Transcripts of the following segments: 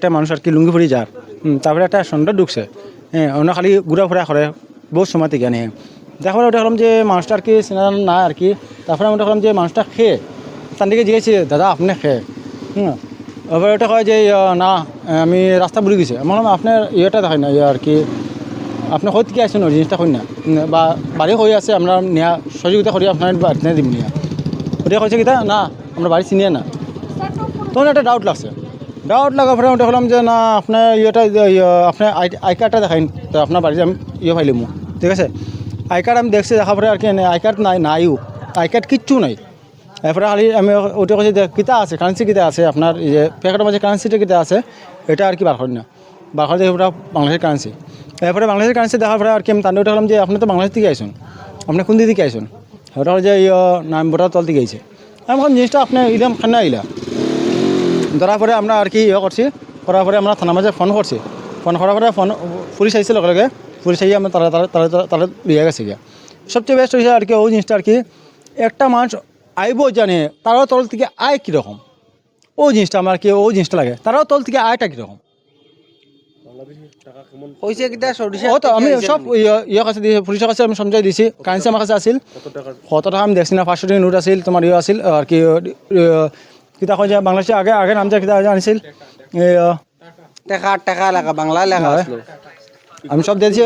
একটা মানুষ আর কি লুঙ্গি পরে যার তারপরে একটা সন্ধ্যা ঢুকছে, হ্যাঁ অন্য খালি ঘোরাফেরা করে বহুত সময় থেকে নিয়ে। তারপরে ওটা হলাম যে মানুষটা আর কি চেনা না আর কি। তারপরে আমি ওটা হলাম যে মানুষটা খেয়ে তার দিকে জিজ্ঞেসি দাদা আপনি খেয়ে এবার ওটা কয় যে না আমি রাস্তা ভুলে গেছি। আমি বললাম আপনার ইয়েটা দেখাই না আর কি আপনি হয়তো কি আসেন ওই জিনিসটা কই না বা বাড়ি হয়ে আছে আমরা নেওয়া সহযোগিতা করি আপনার বাড়িতে দিব নিয়ে ওটা কইছে কি না আমরা বাড়ি চিনিয়ে না। তখন একটা ডাউট লাগছে, ডাউট লাগার পরে ওটা হলাম যে না আপনার ইয়েটা আপনার আই কার্ডটা দেখাইন তো আপনার বাড়িতে আমি ফাইলিম ঠিক আছে। আই কার্ড আমি দেখছি দেখার পরে আর কি আই কার্ড নাইও আই কার্ড কিচ্ছু নাই। এরপরে খালি আমি ওটা কাছে কিতা আছে কারেন্সি কিতা আছে আপনার এই যে প্যাকেটের মাঝে কারেন্সিটা কিতা আছে এটা আর কি বার করি না, বার করে দেখি ওটা বাংলাদেশের কারেন্সি। এরপরে বাংলাদেশের কারেন্সি দেখার পরে আর কি আমি তান্ডে ওটা হলাম যে আপনি তো বাংলাদেশ থেকে আইসুন, আপনি কোন দিকে আইসুন? ওটা হল যে নাম বোটার তল থেকে আইছে। আমি এখন জিনিসটা আপনি ইলাম খান্না আইলা ধরার পরে আমরা আর কি করছি, করার পরে আমরা থানার মাঝে ফোন করছি, ফোন করার পরে পুলিশ আইসে লগে লগে পুলিশ আইয়া আমরা তারা লিয়ে গেছে গিয়া। সবচেয়ে বেস্ট হয়েছে আর কি ওই জিনিসটা আর কি একটা মানুষ আইব জানে তারাও তল থেকে আয় কীরকম ওই জিনিসটা আমার কি ওই জিনিসটা লাগে তারাও তল থেকে আয়টা কীরকম ও তো আমি সব কাছে দিয়েছি পুলিশের কাছে আমি সমঝাই দিয়েছি। কারেন্সি আমার কাছে আসিল কত টাকা আমি দেখছি না 500 টাকা নোট আসিল তোমার আসিল আর কি কিতা কয় যে বাংলাদেশে আগে আগে নাম যে কিতা আনিছিল টাকা লাগা বাংলা লেখা আসলো আমি সব দিয়েছি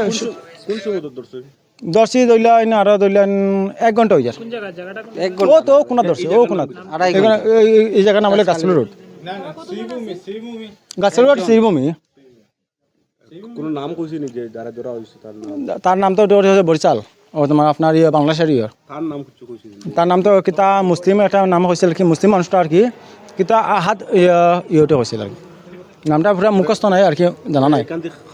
দর্শি দইলেন আর দইলেন 1 ঘন্টা হয়ে যায় ও তো কোনা দর্শি ও কোনা এই জায়গার নাম হলে গাছল রোড গাছল রোড শ্রীভূমি। কোনো নাম কইছি নি যে যারা ধরা হইছে তার নাম তো হচ্ছে বরিশাল ও তোমার আপনার বাংলাদেশের তার নাম কিছু কইছি তার নাম তো কিতা মুসলিম একটা নাম হয়েছিল কি মুসলিম মানুষটা আর কি কিতা হাত ইয়েতে হয়েছিল আর কি নামটা পুরা মুখস্থ নাই আর কি জানা নাই।